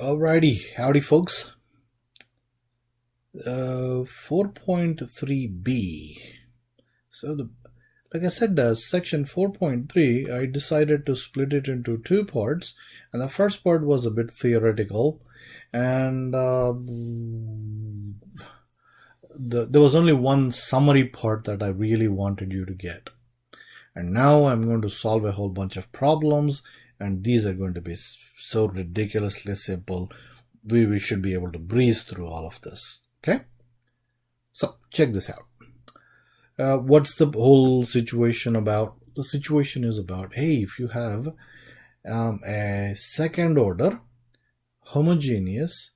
Alrighty, howdy folks. 4.3b. So like I said, section 4.3, I decided to split it into two parts, and the first part was a bit theoretical, and there was only one summary part that I really wanted you to get. And now I'm going to solve a whole bunch of problems, and these are going to be so ridiculously simple. We should be able to breeze through all of this. Okay? So check this out. What's the whole situation about? The situation is about, hey, if you have a second order homogeneous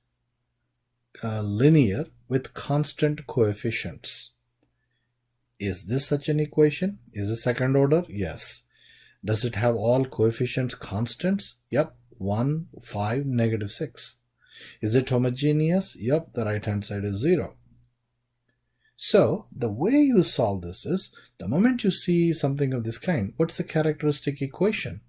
linear with constant coefficients. Is this such an equation? Is it second order? Yes. Does it have all coefficients constants? Yep. 1, 5, negative 6. Is it homogeneous? Yep. The right hand side is 0. So the way you solve this is, the moment you see something of this kind, what's the characteristic equation?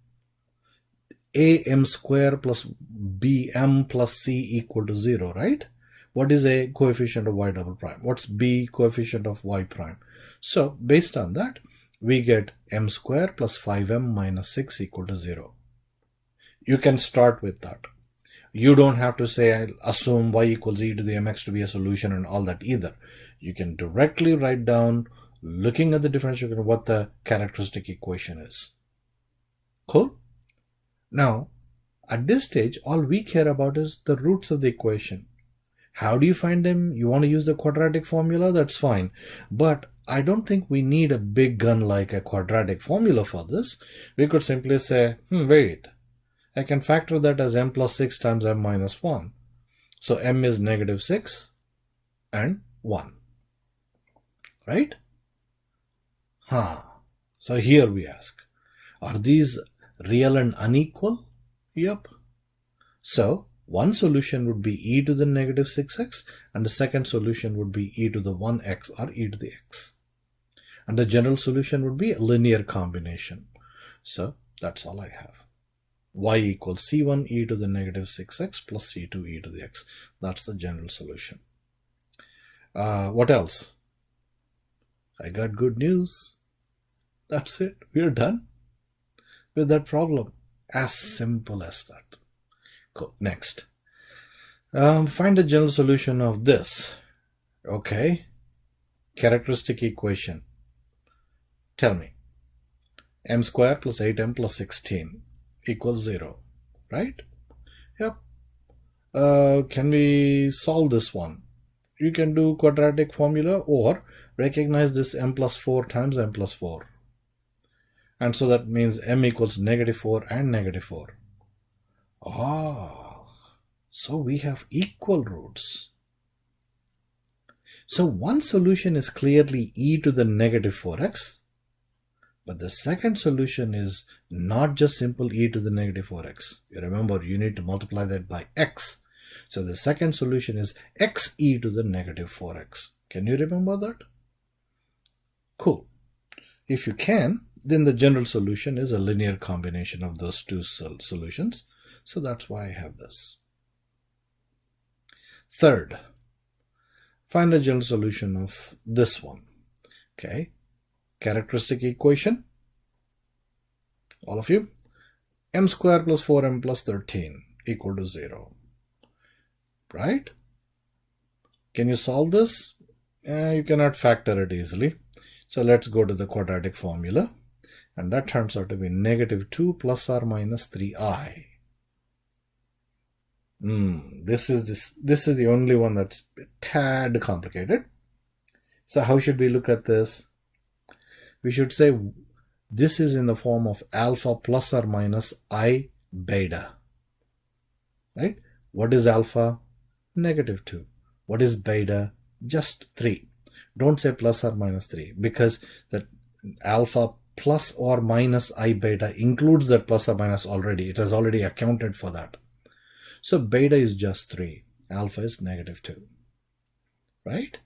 AM square plus BM plus C equal to 0, right? What is A? Coefficient of Y double prime. What's B? Coefficient of Y prime. So based on that, we get m square plus 5m minus 6 equal to 0. You can start with that. You don't have to say, I'll assume y equals e to the mx to be a solution and all that either. You can directly write down, looking at the differential, what the characteristic equation is. Cool? Now, at this stage, all we care about is the roots of the equation. How do you find them? You want to use the quadratic formula? That's fine. But I don't think we need a big gun like a quadratic formula for this. We could simply say, wait, I can factor that as m plus 6 times m minus 1. So m is negative 6 and 1. Right? So here we ask, are these real and unequal? Yep. So one solution would be e to the negative 6x, and the second solution would be e to the 1x or e to the x. And the general solution would be a linear combination. So that's all I have. Y equals c1 e to the negative 6x plus c2 e to the x. That's the general solution. What else? I got good news. That's it. We're done with that problem. As simple as that. Cool. Next. Find the general solution of this. Okay. Characteristic equation. Tell me. M square plus 8m plus 16 equals 0. Right? Yep. Can we solve this one? You can do quadratic formula or recognize this m plus 4 times m plus 4. And so that means m equals negative 4 and negative 4. So we have equal roots. So one solution is clearly e to the negative 4x, but the second solution is not just simple e to the negative 4x. You remember, you need to multiply that by x. So the second solution is x e to the negative 4x. Can you remember that? Cool. If you can, then the general solution is a linear combination of those two solutions. So that's why I have this. Third, find the general solution of this one. Okay. Characteristic equation. All of you. M square plus 4m plus 13 equal to 0. Right? Can you solve this? You cannot factor it easily. So let's go to the quadratic formula. And that turns out to be negative 2 plus or minus 3i. This is the only one that's a tad complicated. So how should we look at this? We should say this is in the form of alpha plus or minus I beta. Right? What is alpha? Negative 2. What is beta? Just 3. Don't say plus or minus 3, because that alpha plus or minus I beta includes that plus or minus already. It has already accounted for that. So beta is just 3. Alpha is negative 2. Right?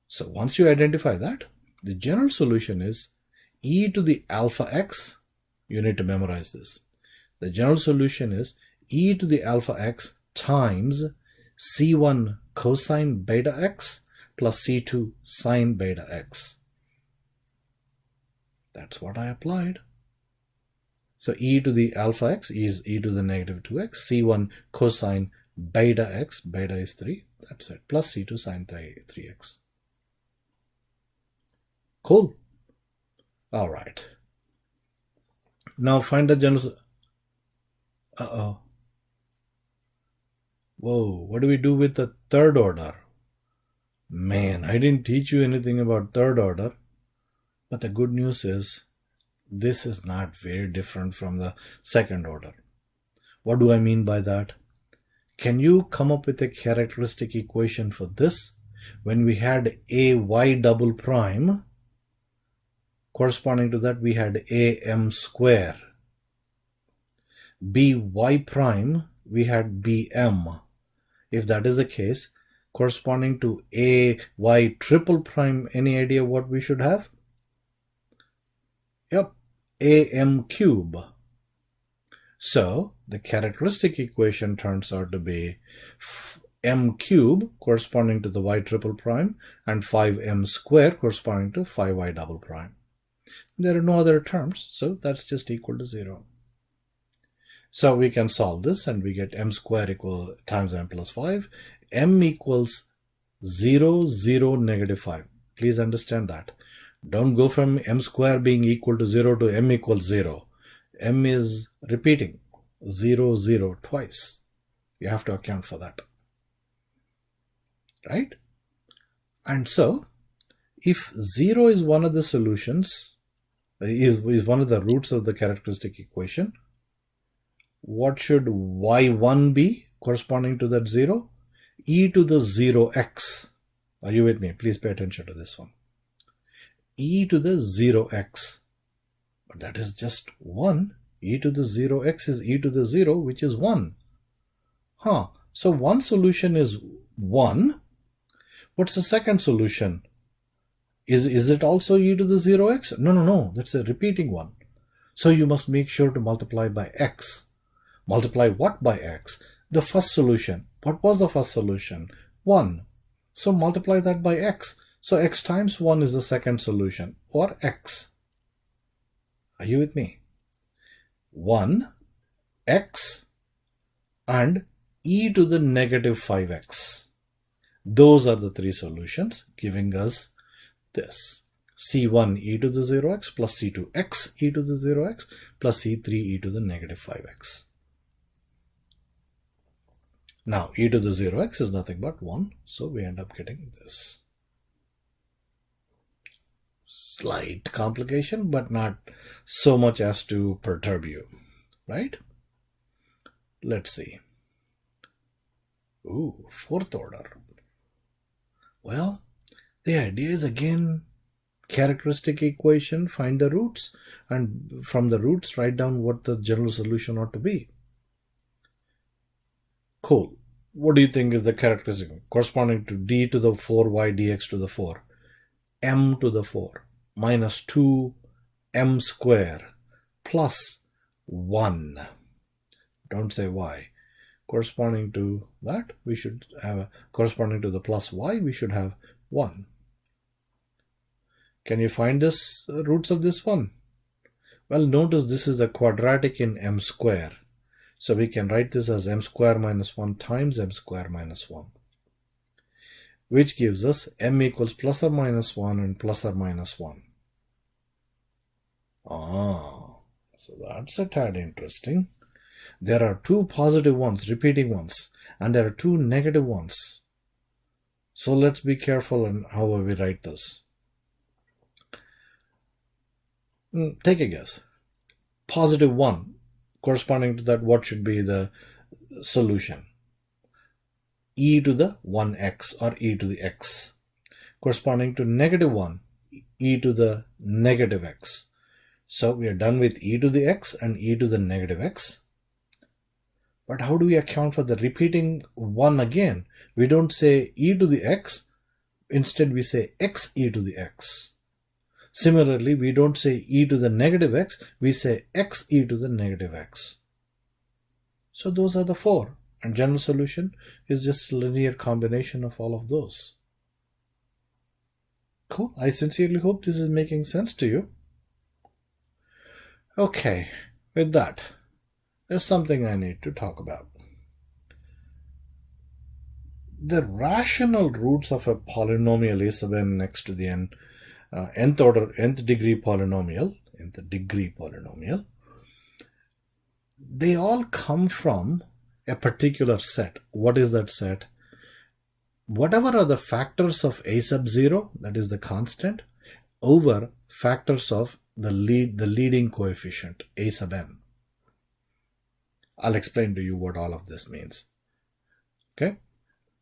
So once you identify that, the general solution is e to the alpha x. You need to memorize this. The general solution is e to the alpha x times C1 cosine beta x plus C2 sine beta x. That's what I applied. So e to the alpha x is e to the negative 2x, C1 cosine beta x, beta is 3, that's it, plus C2 sine 3x. Cool. All right. Now find the general. Uh-oh. Whoa, what do we do with the third order? Man, I didn't teach you anything about third order. But the good news is, this is not very different from the second order. What do I mean by that? Can you come up with a characteristic equation for this? When we had a y double prime, corresponding to that we had am square. by prime, we had bm. If that is the case, corresponding to ay triple prime, any idea what we should have? Yep, am cube. So the characteristic equation turns out to be m cube corresponding to the y triple prime and 5m square corresponding to 5y double prime. There are no other terms, so that's just equal to 0. So we can solve this and we get m square equal times m plus 5. M equals 0, 0, negative 5. Please understand that. Don't go from m square being equal to 0 to m equals 0. M is repeating 0, 0 twice. You have to account for that. Right? And so, if 0 is one of the solutions, is one of the roots of the characteristic equation, what should y1 be corresponding to that 0? E to the 0x. Are you with me? Please pay attention to this one. E to the 0x. But that is just 1. E to the 0x is e to the 0, which is 1. So one solution is 1. What's the second solution? Is it also e to the 0x? No. That's a repeating one. So you must make sure to multiply by x. Multiply what by x? The first solution. What was the first solution? 1. So multiply that by x. So x times 1 is the second solution, or x. Are you with me? 1, x, and e to the negative 5x. Those are the three solutions, giving us this. C1 e to the 0x plus C2 x e to the 0x plus C3 e to the negative 5x. Now e to the 0x is nothing but 1, so we end up getting this. Slight complication, but not so much as to perturb you, right? Let's see. Ooh, fourth order. Well, the idea is again characteristic equation, find the roots, and from the roots write down what the general solution ought to be. Cool. What do you think is the characteristic corresponding to d to the 4y dx to the 4? M to the 4 minus 2 m square plus 1. Don't say y. Corresponding to that, we should have, corresponding to the plus y, we should have 1. Can you find this roots of this one? Well, notice this is a quadratic in m square. So we can write this as m square minus 1 times m square minus 1. Which gives us m equals plus or minus 1 and plus or minus 1. So that's a tad interesting. There are two positive ones, repeating ones, and there are two negative ones. So let's be careful in how we write this. Take a guess. Positive 1, corresponding to that, what should be the solution? E to the 1x or e to the x. Corresponding to negative 1, e to the negative x. So we are done with e to the x and e to the negative x. But how do we account for the repeating 1 again? We don't say e to the x. Instead, we say x e to the x. Similarly, we don't say e to the negative x. We say x e to the negative x. So those are the 4. And general solution is just a linear combination of all of those. Cool. I sincerely hope this is making sense to you. Okay, with that, there's something I need to talk about. The rational roots of a polynomial a sub n next to the nth degree polynomial, they all come from a particular set. What is that set? Whatever are the factors of a sub 0, that is the constant, over factors of the leading coefficient, a sub n. I'll explain to you what all of this means. Okay,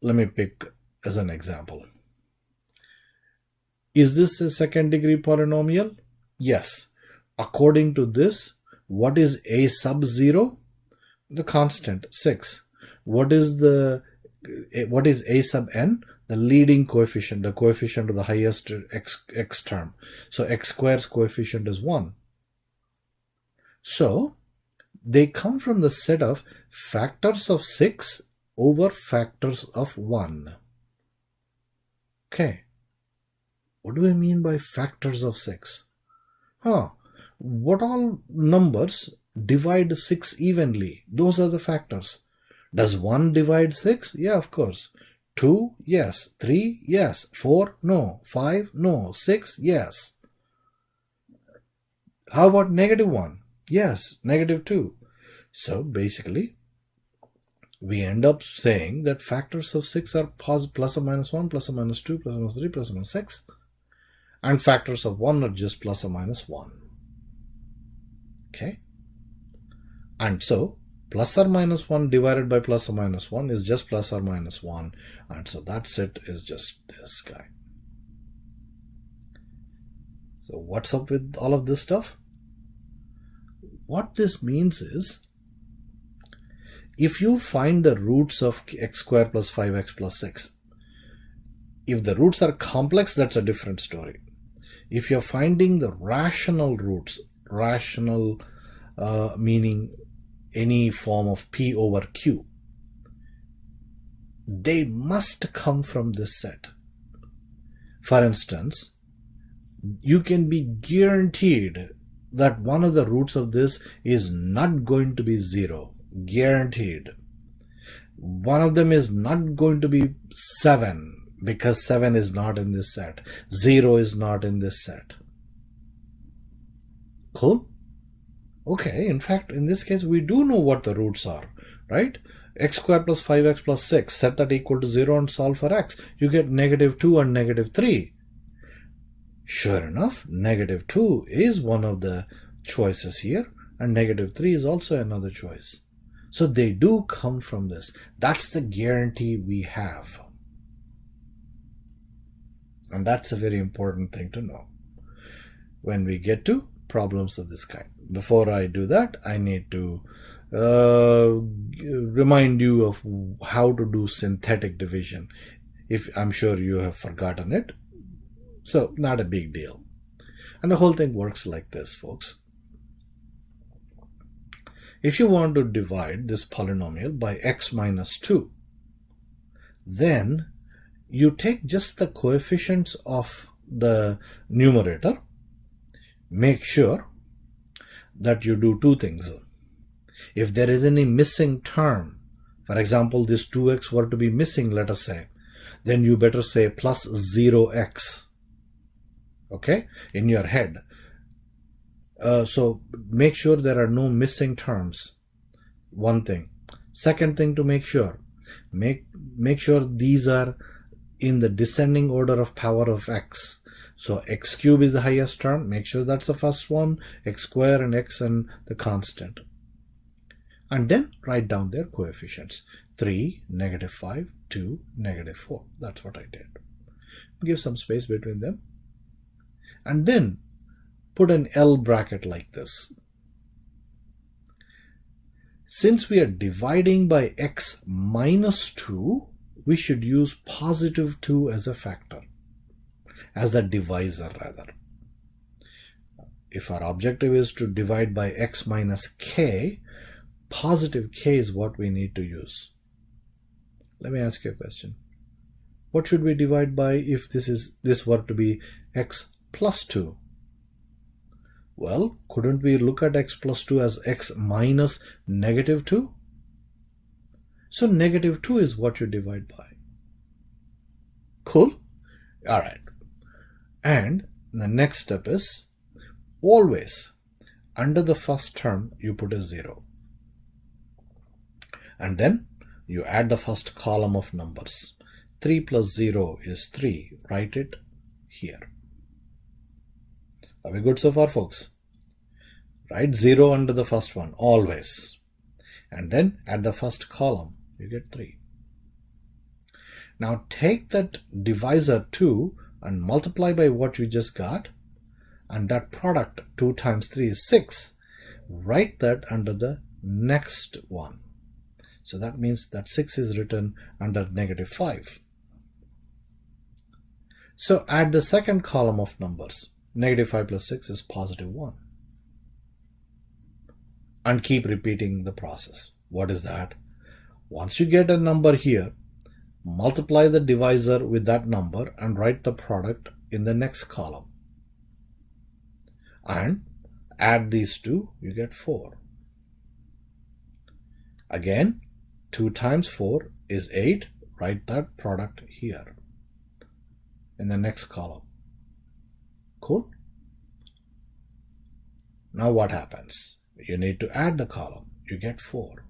let me pick as an example. Is this a second degree polynomial? Yes. According to this, what is a sub 0? The constant, 6. What is a sub n? The leading coefficient, the coefficient of the highest x term. So x square's coefficient is 1. So they come from the set of factors of 6 over factors of 1. Okay. What do I mean by factors of 6? What all numbers divide 6 evenly? Those are the factors. Does 1 divide 6? Yeah, of course. 2? Yes. 3? Yes. 4? No. 5? No. 6? Yes. How about negative 1? Yes. Negative 2. So basically, we end up saying that factors of 6 are plus or minus 1, plus or minus 2, plus or minus 3, plus or minus 6. And factors of 1 are just plus or minus 1. Okay. And so, plus or minus 1 divided by plus or minus 1 is just plus or minus 1. And so that set is just this guy. So what's up with all of this stuff? What this means is, if you find the roots of x squared plus 5x plus 6, if the roots are complex, that's a different story. If you're finding the rational roots, rational meaning any form of p over q, they must come from this set. For instance, you can be guaranteed that one of the roots of this is not going to be 0. Guaranteed. One of them is not going to be 7, because 7 is not in this set. 0 is not in this set. Cool? Okay, in fact, in this case, we do know what the roots are, right? X squared plus 5x plus 6, set that equal to 0 and solve for x. You get negative 2 and negative 3. Sure enough, negative 2 is one of the choices here, and negative 3 is also another choice. So they do come from this. That's the guarantee we have. And that's a very important thing to know when we get to problems of this kind. Before I do that, I need to remind you of how to do synthetic division. I'm sure you have forgotten it. So not a big deal. And the whole thing works like this, folks. If you want to divide this polynomial by x minus 2, then you take just the coefficients of the numerator. Make sure that you do two things. If there is any missing term, for example, this 2x were to be missing, let us say, then you better say plus 0x. Okay, in your head. So make sure there are no missing terms. One thing. Second thing to make sure these are in the descending order of power of x. So x cube is the highest term. Make sure that's the first one. X square and x and the constant. And then write down their coefficients. 3, negative 5, 2, negative 4. That's what I did. Give some space between them. And then put an L bracket like this. Since we are dividing by x minus 2, we should use positive 2 as a factor, as a divisor rather. If our objective is to divide by x minus k, positive k is what we need to use. let me ask you a question. What should we divide by if this were to be x plus 2? Well, couldn't we look at x plus 2 as x minus negative 2? So negative 2 is what you divide by. Cool? Alright. And the next step is always under the first term you put a 0. And then you add the first column of numbers. 3 plus 0 is 3. Write it here. Are we good so far, folks? Write 0 under the first one, always. And then at the first column, you get 3. Now take that divisor 2 and multiply by what you just got. And that product, 2 times 3 is 6. Write that under the next one. So that means that 6 is written under negative 5. So add the second column of numbers. Negative 5 plus 6 is positive 1. And keep repeating the process. What is that? Once you get a number here, multiply the divisor with that number and write the product in the next column. And add these two, you get 4. Again, 2 times 4 is 8. Write that product here in the next column. Cool? Now what happens? You need to add the column. You get 4.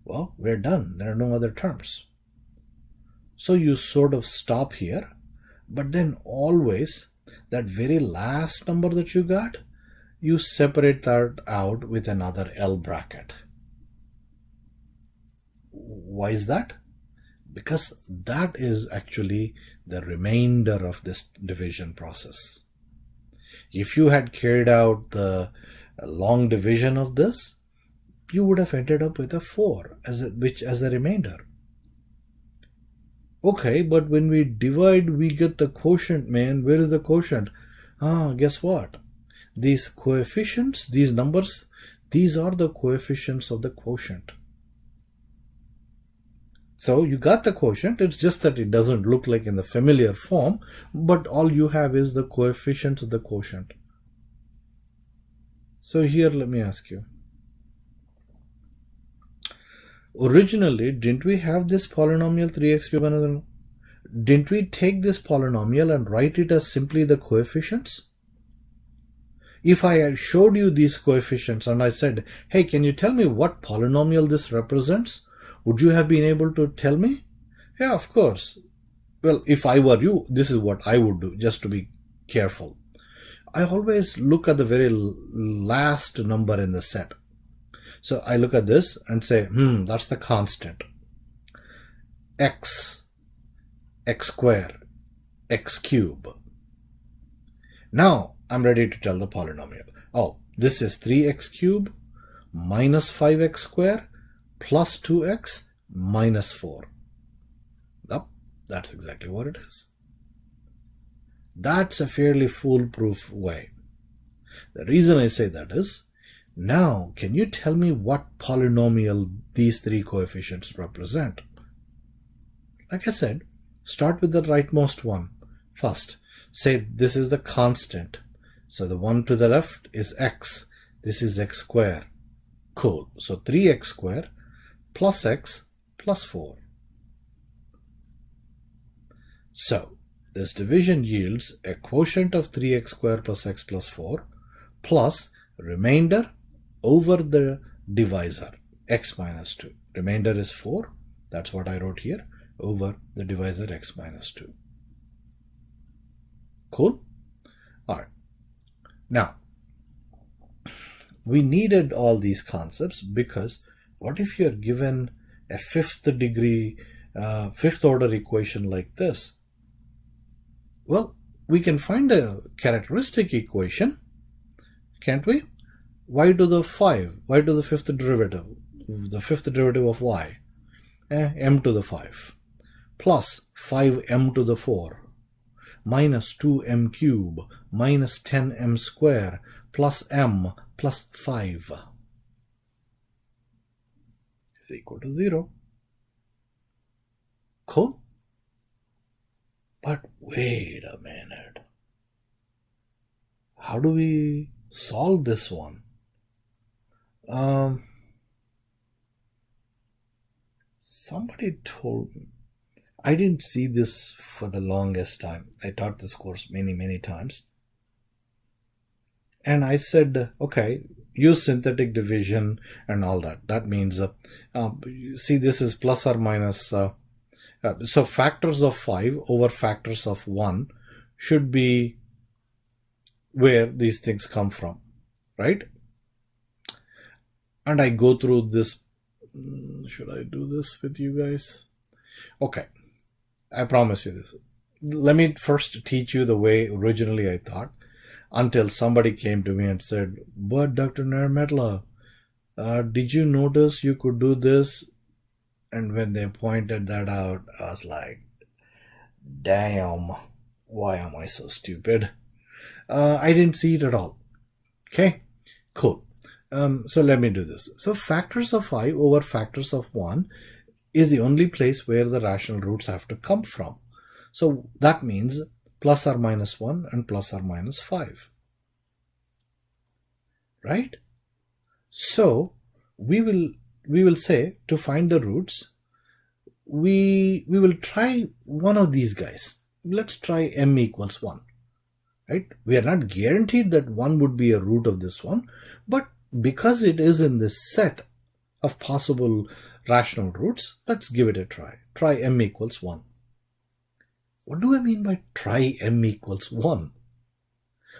Well, we're done. There are no other terms. So you sort of stop here, but then always that very last number that you got, you separate that out with another L bracket. Why is that? Because that is actually the remainder of this division process. If you had carried out the long division of this, you would have ended up with a 4 as a remainder. Okay, but when we divide, we get the quotient, man. Where is the quotient? Guess what? These coefficients, these numbers, these are the coefficients of the quotient. So you got the quotient, it's just that it doesn't look like in the familiar form, but all you have is the coefficients of the quotient. So here, let me ask you. Originally, didn't we have this polynomial 3x cubed? Didn't we take this polynomial and write it as simply the coefficients? If I had showed you these coefficients and I said, hey, can you tell me what polynomial this represents? Would you have been able to tell me? Yeah, of course. Well, if I were you, this is what I would do, just to be careful. I always look at the very last number in the set. So I look at this and say, that's the constant. X square, x cube. Now I'm ready to tell the polynomial. Oh, this is 3x cube minus 5x square plus 2x minus 4. Yep, that's exactly what it is. That's a fairly foolproof way. The reason I say that is, now can you tell me what polynomial these three coefficients represent? Like I said, start with the rightmost one first. Say this is the constant. So the one to the left is x. This is x square. Cool. So 3x square plus x plus 4. So this division yields a quotient of 3x square plus x plus 4 plus remainder over the divisor x minus 2. Remainder is 4. That's what I wrote here, over the divisor x minus 2. Cool? Alright. Now, we needed all these concepts because what if you're given a fifth order equation like this? Well, we can find a characteristic equation, can't we? Y to the 5, y to the fifth derivative of y, m to the 5, plus 5m to the 4, minus 2m cube, minus 10m square, plus m plus 5 is equal to 0. Cool? But wait a minute. How do we solve this one? Somebody told me. I didn't see this for the longest time. I taught this course many times. And I said, okay, use synthetic division and all that. That means, see, this is plus or minus. So factors of 5 over factors of 1 should be where these things come from, right? And I go through this. Should I do this with you guys? Okay, I promise you this. Let me first teach you the way originally I thought, until somebody came to me and said, but Dr. Nirmetla, did you notice you could do this? And when they pointed that out, I was like, damn, why am I so stupid? I didn't see it at all. Okay, cool. So let me do this. So factors of 5 over factors of 1 is the only place where the rational roots have to come from. So that means plus or minus 1 and plus or minus 5. Right? So we will say, to find the roots, we will try one of these guys. Let's try m equals 1. Right? We are not guaranteed that 1 would be a root of this one, but because it is in this set of possible rational roots, let's give it a try. Try m equals 1. What do I mean by try m equals 1?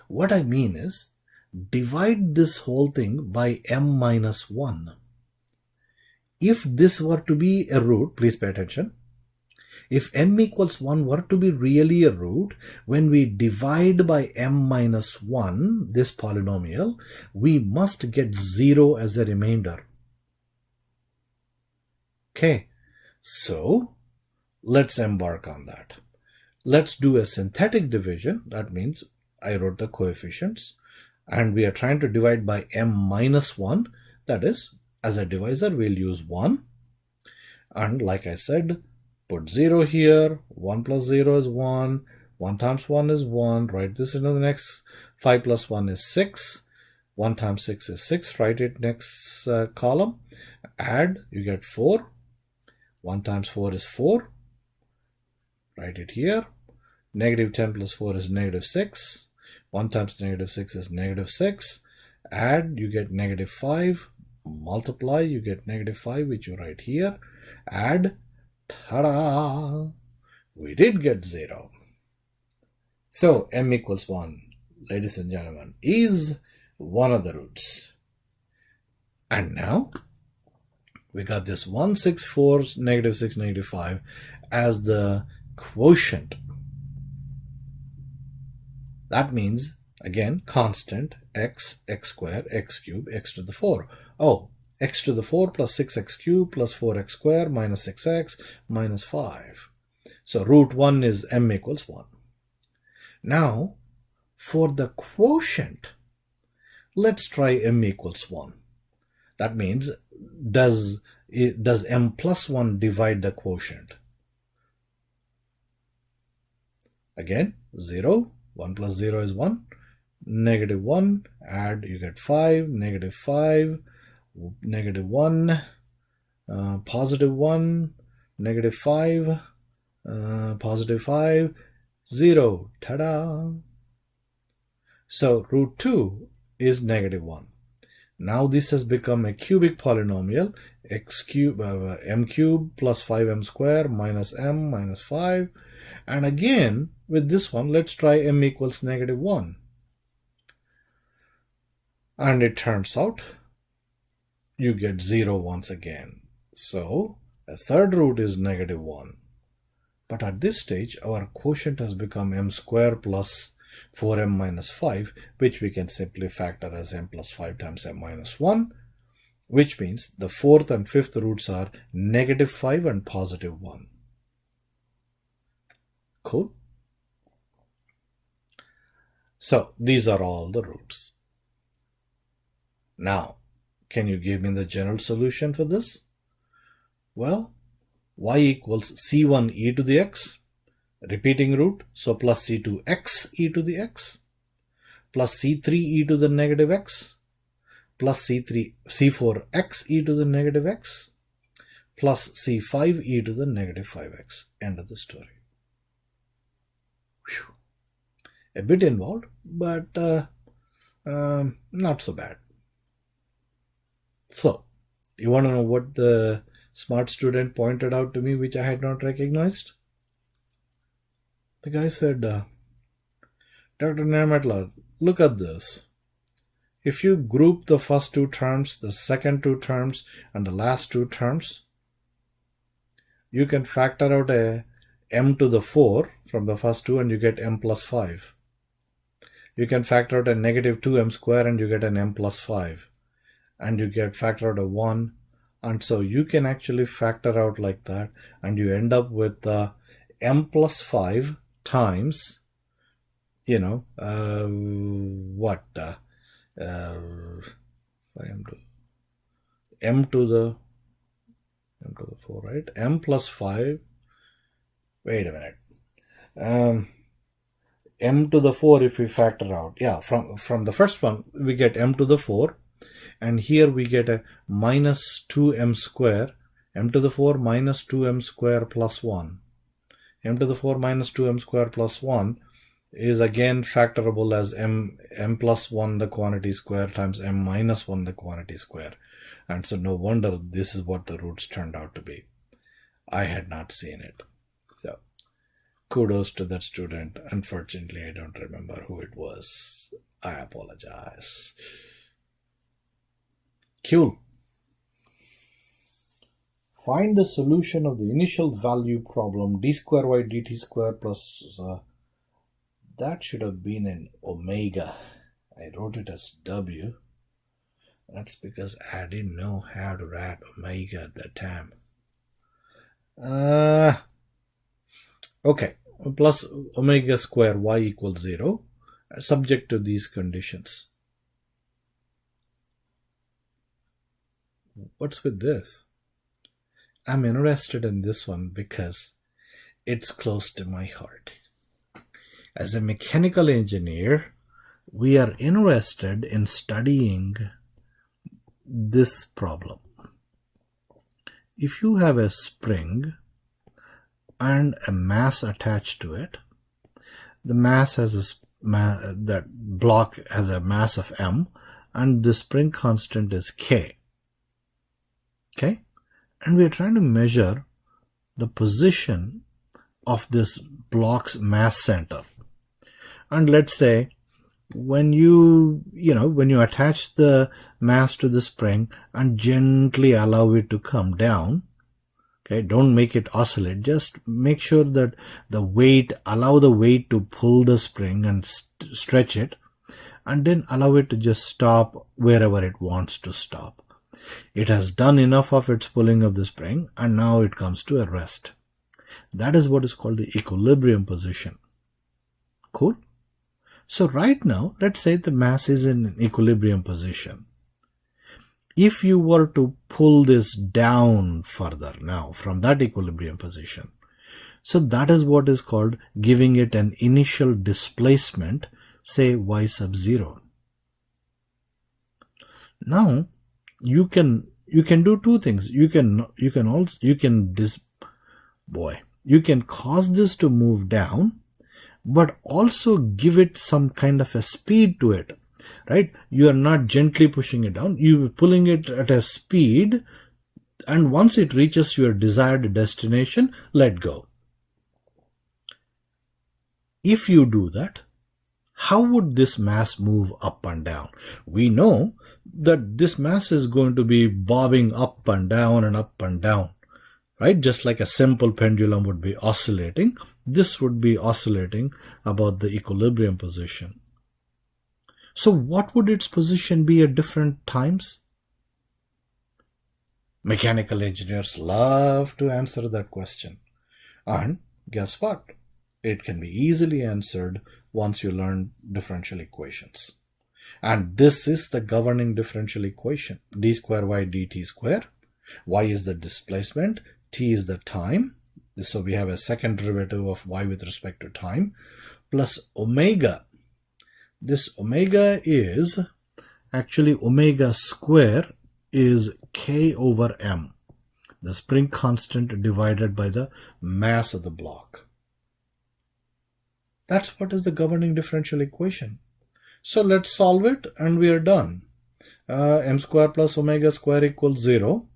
What I mean is, divide this whole thing by m minus 1. If this were to be a root, please pay attention. If m equals 1 were to be really a root, when we divide by m minus 1, this polynomial, we must get 0 as a remainder. Okay, so let's embark on that. Let's do a synthetic division. That means I wrote the coefficients, and we are trying to divide by m minus 1. That is, as a divisor, we'll use 1. And like I said, put 0 here. 1 plus 0 is 1. 1 times 1 is 1. Write this into the next. 5 plus 1 is 6. 1 times 6 is 6. Write it next column. Add, you get 4. 1 times 4 is 4. Write it here. Negative 10 plus 4 is negative 6. 1 times negative 6 is negative 6. Add, you get negative 5. Multiply, you get negative 5, which you write here. Add, ta-da! We did get 0. So m equals 1, ladies and gentlemen, is one of the roots. And now we got this 1, 6, 4, negative 6, negative 5 as the quotient. That means, again, constant x, x squared, x cubed, x to the 4. Oh, x to the 4 plus 6x cubed plus 4x squared minus 6x minus 5. So root 1 is m equals 1. Now, for the quotient, let's try m equals 1. That means, does m plus 1 divide the quotient? Again, 0. 1 plus 0 is 1. Negative 1. Add, you get 5. Negative 5. Negative 1. Positive 1. Negative 5. Positive 5. 0. Ta-da! So root 2 is negative 1. Now this has become a cubic polynomial, m cubed plus 5m squared minus m minus 5. And again, with this one, let's try m equals negative 1. And it turns out you get 0 once again. So a third root is negative 1. But at this stage, our quotient has become m squared plus 4m minus 5, which we can simply factor as m plus 5 times m minus 1, which means the fourth and fifth roots are negative 5 and positive 1. Cool. So these are all the roots. Now, can you give me the general solution for this? Well, y equals c1 e to the x, repeating root, so plus c2x e to the x, plus c3 e to the negative x, plus c4x e to the negative x, plus c5 e to the negative 5x. End of the story. Whew. A bit involved, but not so bad. So, you want to know what the smart student pointed out to me which I had not recognized? The guy said, Dr. Nirmatla, look at this. If you group the first two terms, the second two terms, and the last two terms, you can factor out a m to the 4 from the first two and you get m plus 5. You can factor out a negative 2m square and you get an m plus 5. And you get factor out a 1. And so you can actually factor out like that and you end up with m plus 5 times, you know, m to the 4, right? M plus 5, wait a minute. M to the 4 if we factor out. Yeah, from the first one, we get m to the 4. And here we get a minus 2m square, m to the 4 minus 2m square plus 1. M to the 4 minus 2m square plus 1 is again factorable as m plus 1 the quantity square times m minus 1 the quantity square. And so no wonder this is what the roots turned out to be. I had not seen it. So kudos to that student. Unfortunately, I don't remember who it was. I apologize. Cool. Find the solution of the initial value problem d square y dt square plus that should have been an omega. I wrote it as w. That's because I didn't know how to write omega at that time. Okay, plus omega square y equals 0, subject to these conditions. What's with this? I'm interested in this one because it's close to my heart. As a mechanical engineer, we are interested in studying this problem. If you have a spring and a mass attached to it, the mass has that block has a mass of m and the spring constant is k. Okay, and we are trying to measure the position of this block's mass center. And let's say when you attach the mass to the spring and gently allow it to come down, okay, don't make it oscillate, just make sure that allow the weight to pull the spring and stretch it, and then allow it to just stop wherever it wants to stop. It has done enough of its pulling of the spring and now it comes to a rest. That is what is called the equilibrium position. Cool? So right now, let's say the mass is in an equilibrium position. If you were to pull this down further now from that equilibrium position, so that is what is called giving it an initial displacement, say y sub 0. Now, you can do two things. You can cause this to move down, but also give it some kind of a speed to it, right? You are not gently pushing it down. You are pulling it at a speed, and once it reaches your desired destination, let go. If you do that, how would this mass move up and down? We know that this mass is going to be bobbing up and down and up and down, right? Just like a simple pendulum would be oscillating, this would be oscillating about the equilibrium position. So what would its position be at different times? Mechanical engineers love to answer that question. And guess what? It can be easily answered once you learn differential equations. And this is the governing differential equation. D square y dt square. Y is the displacement. t is the time. So we have a second derivative of y with respect to time, plus omega. This omega is actually omega square is k over m, the spring constant divided by the mass of the block. That's what is the governing differential equation. So let's solve it and we are done. M square plus omega square equals 0,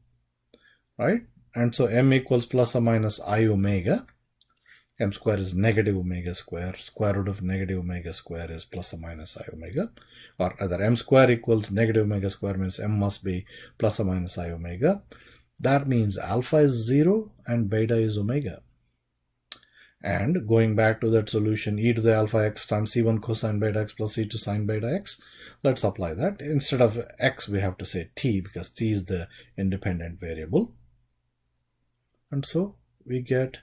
right? And so m equals plus or minus I omega. M square is negative omega square. Square root of negative omega square is plus or minus I omega. Or rather, m square equals negative omega square means m must be plus or minus I omega. That means alpha is 0 and beta is omega. And going back to that solution, e to the alpha x times c1 cosine beta x plus c2 sine beta x, let's apply that. Instead of x, we have to say t because t is the independent variable. And so we get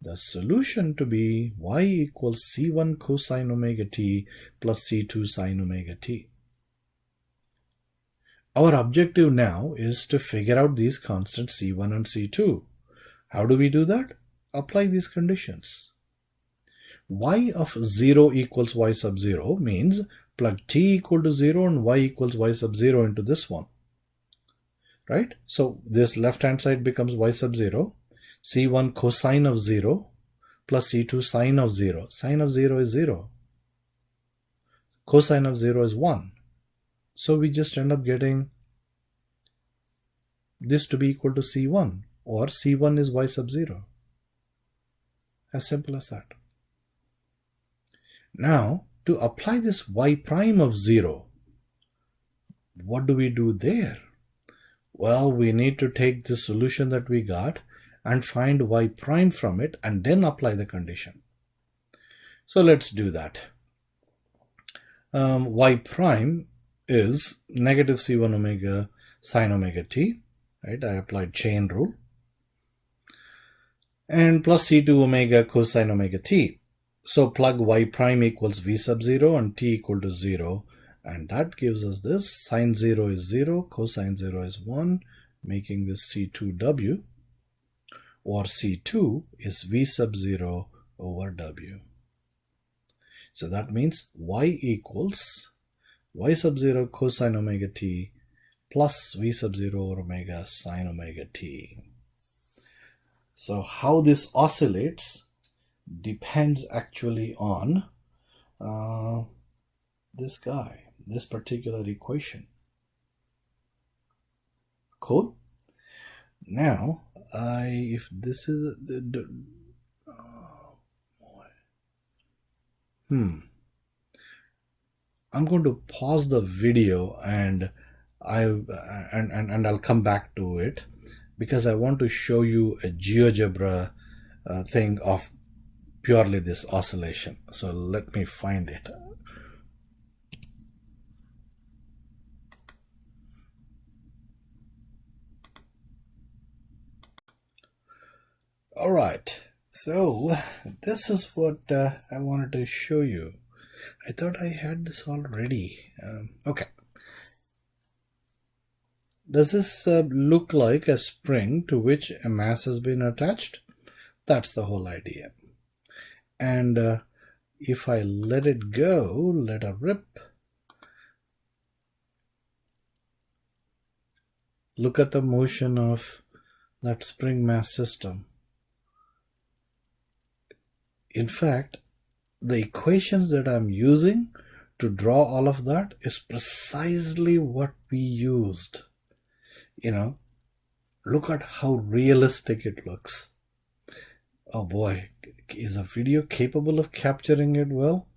the solution to be y equals c1 cosine omega t plus c2 sine omega t. Our objective now is to figure out these constants c1 and c2. How do we do that? Apply these conditions. Y of 0 equals y sub 0 means plug t equal to 0 and y equals y sub 0 into this one. Right? So this left hand side becomes y sub 0. C1 cosine of 0 plus C2 sine of 0. Sine of 0 is 0. Cosine of 0 is 1. So we just end up getting this to be equal to C1, or C1 is y sub 0. As simple as that. Now, to apply this y prime of 0, what do we do there? Well, we need to take the solution that we got and find y prime from it and then apply the condition. So let's do that. Y prime is negative c1 omega sine omega t, right? I applied chain rule. And plus c2 omega cosine omega t. So plug y prime equals v sub 0 and t equal to 0. And that gives us this. Sine 0 is 0, cosine 0 is 1, making this c2w. Or C2 is V sub 0 over W. So that means Y equals Y sub 0 cosine omega t plus V sub 0 over omega sine omega t. So how this oscillates depends actually on this guy, this particular equation. Cool? Now, if this is I'm going to pause the video and I'll come back to it because I want to show you a GeoGebra thing of purely this oscillation. So let me find it. All right, so this is what I wanted to show you. I thought I had this already. Okay. Does this look like a spring to which a mass has been attached? That's the whole idea. And if I let it go, let it rip, look at the motion of that spring mass system. In fact, the equations that I'm using to draw all of that is precisely what we used. You know, look at how realistic it looks. Oh boy, is a video capable of capturing it well?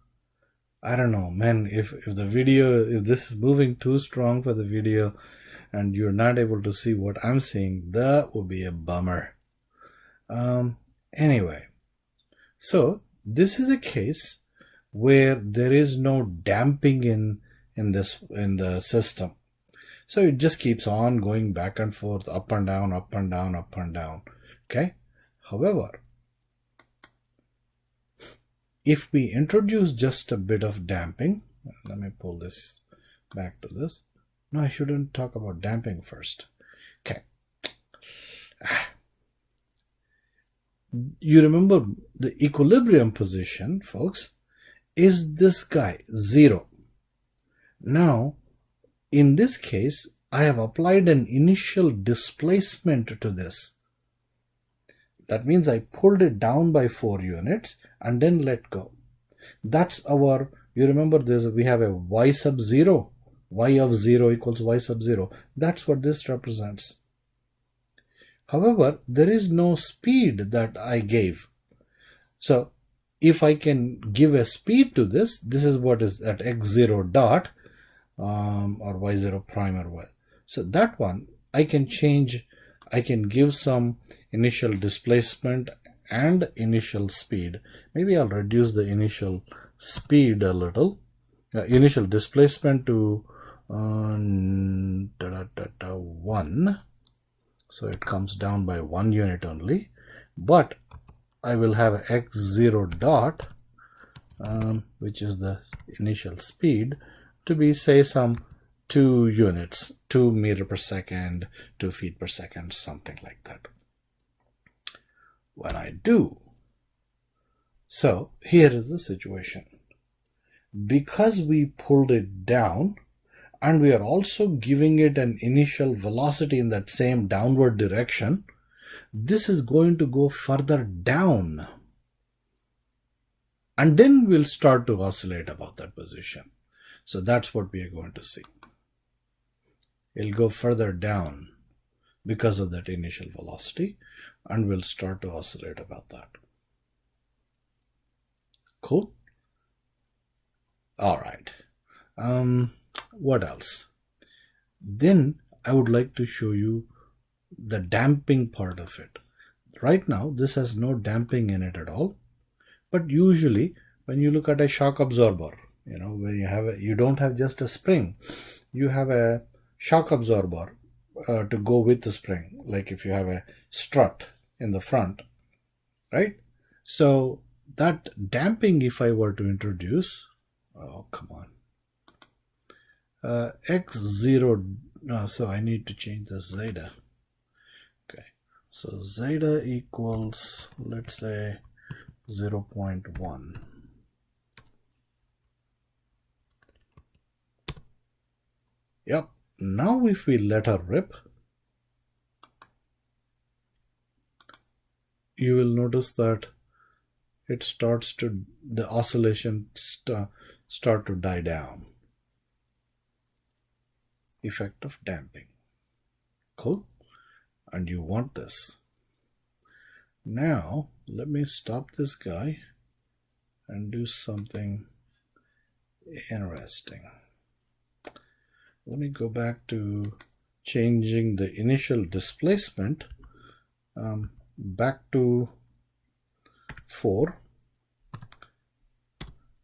I don't know, man, if this is moving too strong for the video and you're not able to see what I'm seeing, that would be a bummer. Anyway. So this is a case where there is no damping in the system. So it just keeps on going back and forth, up and down, up and down, up and down. Okay. However, if we introduce just a bit of damping, let me pull this back to this. No, I shouldn't talk about damping first. Okay. You remember the equilibrium position, folks, is this guy, 0. Now, in this case, I have applied an initial displacement to this. That means I pulled it down by 4 units and then let go. That's our, you remember this, we have a y sub 0. Y of 0 equals y sub 0. That's what this represents. However, there is no speed that I gave. So if I can give a speed to this, this is what is at x0 dot or y0 prime or y. So that one I can change. I can give some initial displacement and initial speed. Maybe I'll reduce the initial speed a little. Initial displacement to 1. So it comes down by 1 unit only. But I will have x0 dot, which is the initial speed, to be, say, some 2 units, 2 meter per second, 2 feet per second, something like that. When I do, so here is the situation. Because we pulled it down and we are also giving it an initial velocity in that same downward direction, this is going to go further down. And then we'll start to oscillate about that position. So that's what we are going to see. It'll go further down because of that initial velocity, and we'll start to oscillate about that. Cool? All right. What else? Then I would like to show you the damping part of it. Right now, this has no damping in it at all. But usually, when you look at a shock absorber, you know, when you have you don't have just a spring, you have a shock absorber to go with the spring, like if you have a strut in the front, right? So that damping, if I were to introduce, oh, come on, x0, so I need to change the zeta. Okay, so zeta equals, let's say, 0.1. Yep. Now if we let her rip, you will notice that it starts to, the oscillation start to die down. Effect of damping. Cool? And you want this. Now let me stop this guy and do something interesting. Let me go back to changing the initial displacement back to 4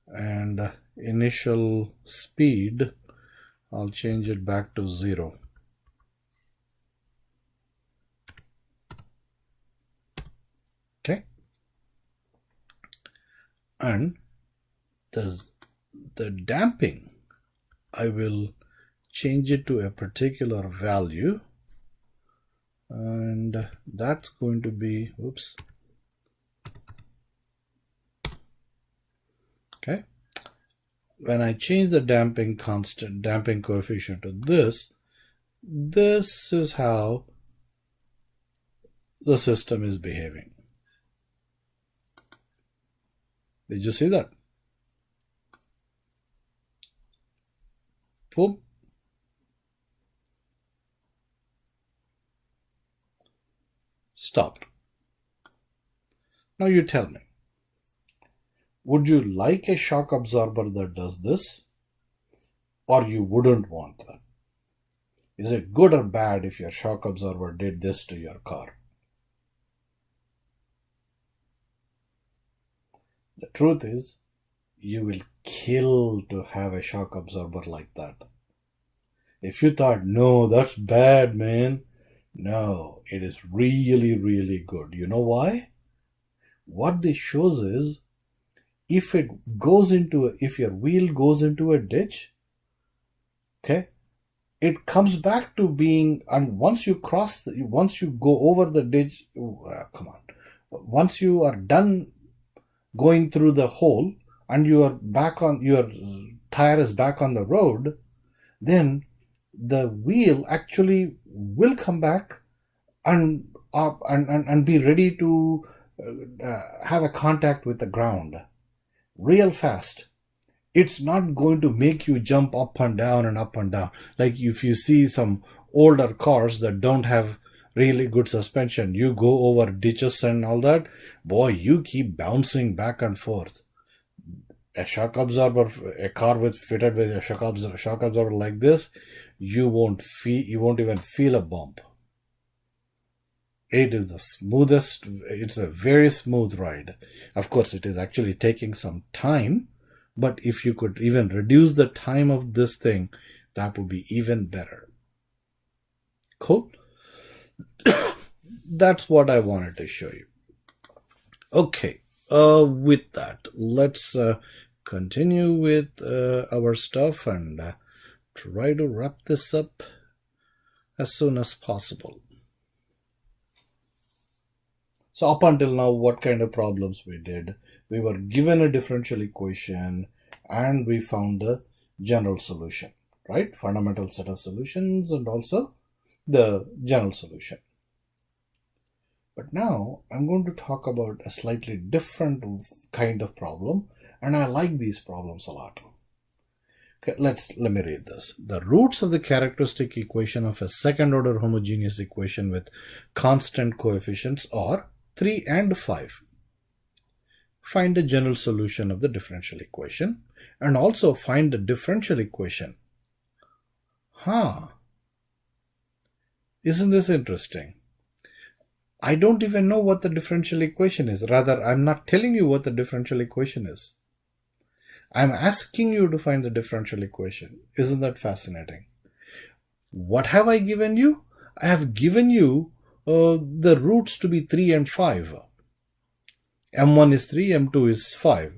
and initial speed, I'll change it back to 0. Okay, and the damping, I will change it to a particular value, and that's going to be, oops, okay. When I change the damping constant, damping coefficient to this is how the system is behaving. Did you see that? Boom. Stopped. Now you tell me, would you like a shock absorber that does this, or you wouldn't want that? Is it good or bad if your shock absorber did this to your car? The truth is, you will kill to have a shock absorber like that. If you thought, no, that's bad, man. No, it is really, really good. You know why? What this shows is, if it goes into, if your wheel goes into a ditch, okay, it comes back to being, and once you cross, once you go over the ditch, come on, once you are done going through the hole and you are back on, your tire is back on the road, then the wheel actually will come back and up and be ready to have a contact with the ground real fast. It's not going to make you jump up and down and up and down. Like if you see some older cars that don't have really good suspension, you go over ditches and all that, boy, you keep bouncing back and forth. A shock absorber, a car fitted with a shock absorber like this, you won't even feel a bump. It is the smoothest, it's a very smooth ride. Of course, it is actually taking some time, but if you could even reduce the time of this thing, that would be even better. Cool. That's what I wanted to show you. Okay, with that, let's continue with our stuff and try to wrap this up as soon as possible. So up until now, what kind of problems we did? We were given a differential equation and we found the general solution, right? Fundamental set of solutions and also the general solution. But now I'm going to talk about a slightly different kind of problem, and I like these problems a lot. Okay, let me read this. The roots of the characteristic equation of a second order homogeneous equation with constant coefficients are 3 and 5. Find the general solution of the differential equation and also find the differential equation. Isn't this interesting? I don't even know what the differential equation is. Rather, I'm not telling you what the differential equation is. I'm asking you to find the differential equation. Isn't that fascinating? What have I given you? I have given you the roots to be 3 and 5. M1 is 3, M2 is 5.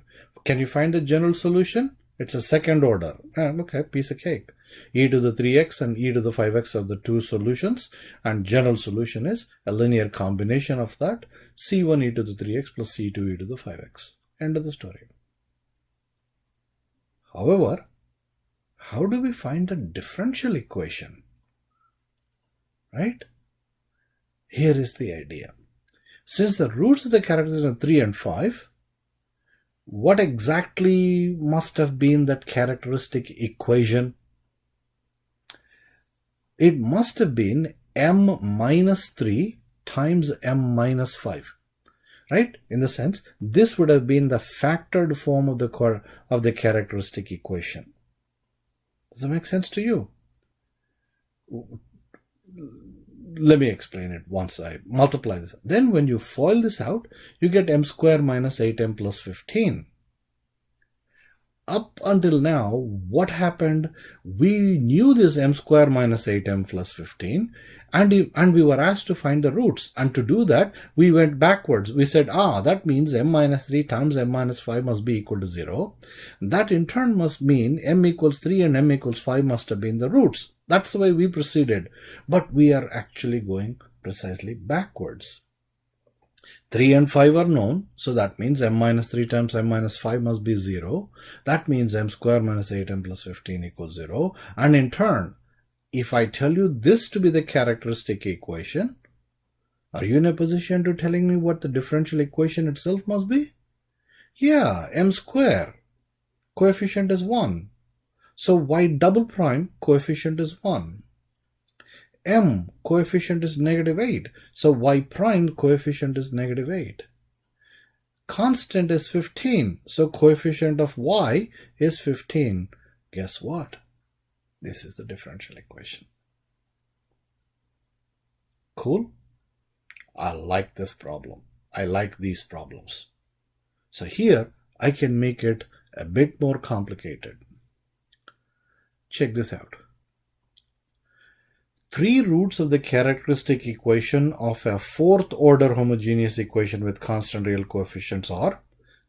Can you find the general solution? It's a second order. Okay, piece of cake. E to the 3x and e to the 5x are the two solutions, and general solution is a linear combination of that, c1 e to the 3x plus c2 e to the 5x. End of the story. However, how do we find the differential equation? Right? Here is the idea. Since the roots of the characters are 3 and 5, what exactly must have been that characteristic equation? It must have been m minus 3 times m minus 5. Right? In the sense, this would have been the factored form of the characteristic equation. Does that make sense to you? Let me explain it once I multiply this. Then when you FOIL this out, you get m square minus 8m plus 15. Up until now, what happened? We knew this m square minus 8m plus 15, and we were asked to find the roots. And to do that, we went backwards. We said, that means m minus 3 times m minus 5 must be equal to 0. That in turn must mean m equals 3 and m equals 5 must have been the roots. That's the way we proceeded. But we are actually going precisely backwards. 3 and 5 are known, so that means m minus 3 times m minus 5 must be 0. That means m square minus 8m plus 15 equals 0. And in turn, if I tell you this to be the characteristic equation, are you in a position to telling me what the differential equation itself must be? Yeah, m square, coefficient is 1. So y double prime, coefficient is 1. M, coefficient is negative 8. So y prime, coefficient is negative 8. Constant is 15. So coefficient of y is 15. Guess what? This is the differential equation. Cool? I like this problem. I like these problems. So here I can make it a bit more complicated. Check this out. 3 roots of the characteristic equation of a fourth order homogeneous equation with constant real coefficients are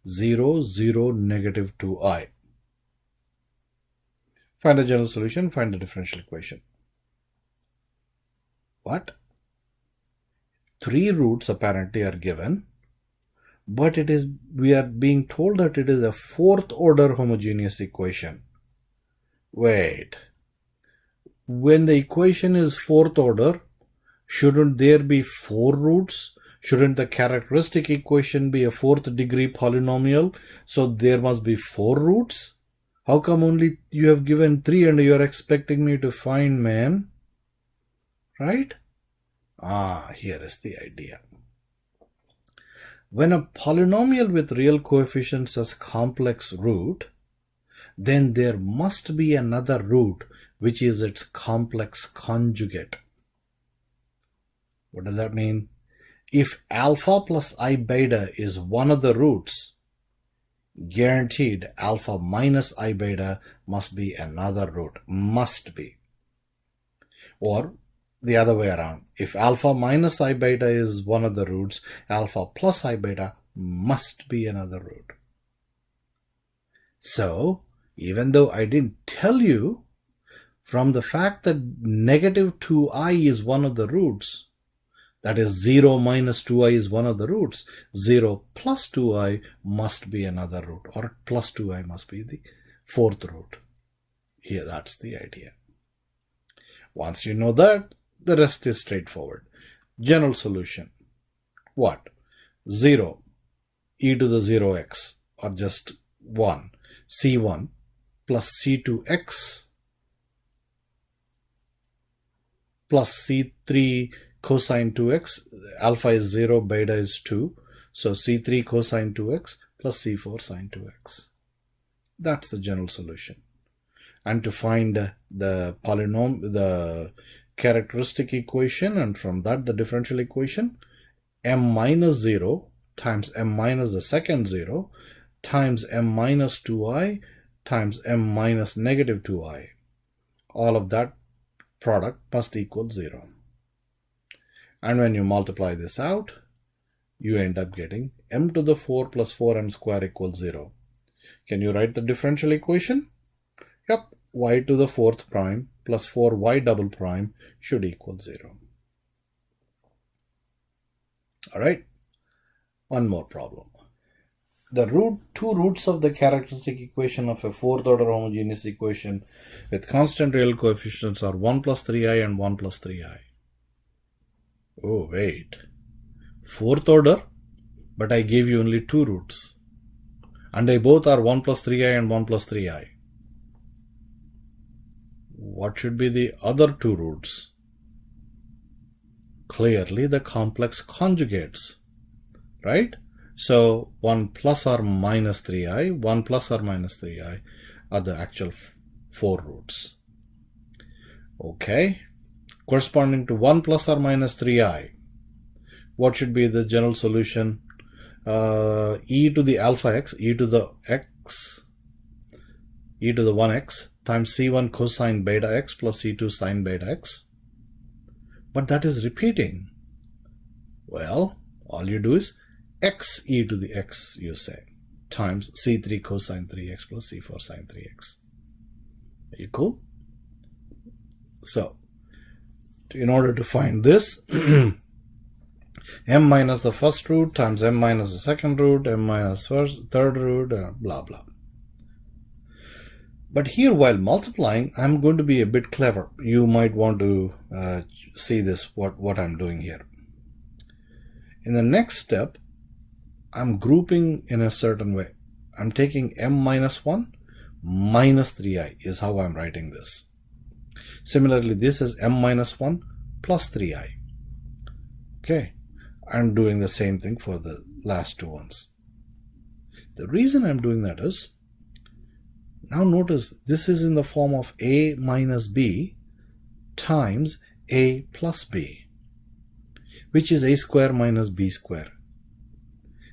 0, 0, negative 2i. Find the general solution, find the differential equation. What? 3 roots apparently are given but we are being told that it is a fourth order homogeneous equation. Wait, when the equation is fourth order, shouldn't there be 4 roots? Shouldn't the characteristic equation be a 4th degree polynomial? So there must be 4 roots? How come only you have given 3 and you are expecting me to find, man? Right? Here is the idea. When a polynomial with real coefficients has complex root, then there must be another root which is its complex conjugate. What does that mean? If alpha plus I beta is one of the roots, guaranteed alpha minus I beta must be another root. Must be. Or the other way around. If alpha minus I beta is one of the roots, alpha plus I beta must be another root. So, even though I didn't tell you, from the fact that negative 2i is one of the roots, that is 0 minus 2i is one of the roots, 0 plus 2i must be another root, or plus 2i must be the 4th root. Here, that's the idea. Once you know that, the rest is straightforward. General solution. What? 0 e to the 0x, or just 1, c1 plus c2x plus c3 cosine 2x. Alpha is 0, beta is 2. So c3 cosine 2x plus c4 sine 2x. That's the general solution. And to find the the characteristic equation, and from that the differential equation, m minus 0 times m minus the second 0 times m minus 2i times m minus negative 2i. All of that product must equal 0. And when you multiply this out, you end up getting m to the 4 plus 4m square equals 0. Can you write the differential equation? Yep, y to the 4th prime plus 4y double prime should equal 0. Alright, one more problem. The two roots of the characteristic equation of a 4th order homogeneous equation with constant real coefficients are 1 plus 3i and 1 plus 3i. Oh, wait. 4th order, but I gave you only 2 roots. And they both are 1 plus 3i and 1 plus 3i. What should be the other 2 roots? Clearly the complex conjugates, right? So 1 plus or minus 3i, 1 plus or minus 3i are the actual 4 roots. Okay. Corresponding to 1 plus or minus 3i, what should be the general solution? E to the alpha x, e to the x, e to the 1x times c1 cosine beta x plus c2 sine beta x. But that is repeating. Well, all you do is x e to the x, you say, times c3 cosine 3x plus c4 sine 3x. Are you cool? So, in order to find this, m minus the first root times m minus the second root, m minus third root, blah blah. But here, while multiplying, I'm going to be a bit clever. You might want to see this, what I'm doing here. In the next step, I'm grouping in a certain way. I'm taking m minus 1 minus 3i is how I'm writing this. Similarly, this is m minus 1 plus 3i. Okay, I'm doing the same thing for the last 2 ones. The reason I'm doing that is, now notice this is in the form of a minus b times a plus b, which is a square minus b square.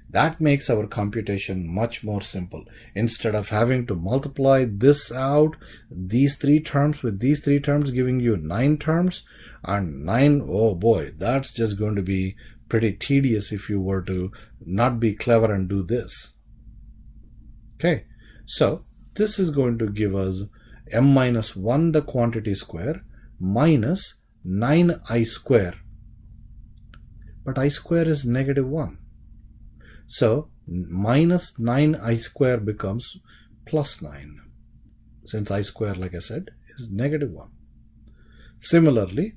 That makes our computation much more simple. Instead of having to multiply this out, these 3 terms with these 3 terms, giving you 9 terms, and 9, oh boy, that's just going to be pretty tedious if you were to not be clever and do this. Okay, so this is going to give us m minus 1 the quantity square minus 9i square. But I square is negative 1. So minus 9i square becomes plus 9, since I square, like I said, is negative 1. Similarly,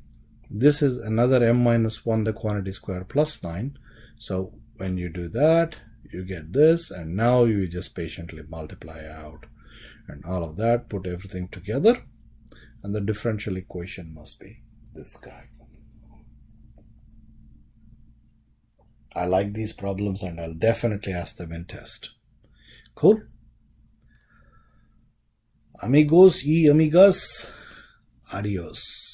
this is another m minus 1, the quantity square, plus 9. So when you do that, you get this, and now you just patiently multiply out and all of that, put everything together, and the differential equation must be this guy. I like these problems and I'll definitely ask them in test. Cool? Amigos y amigas, adios.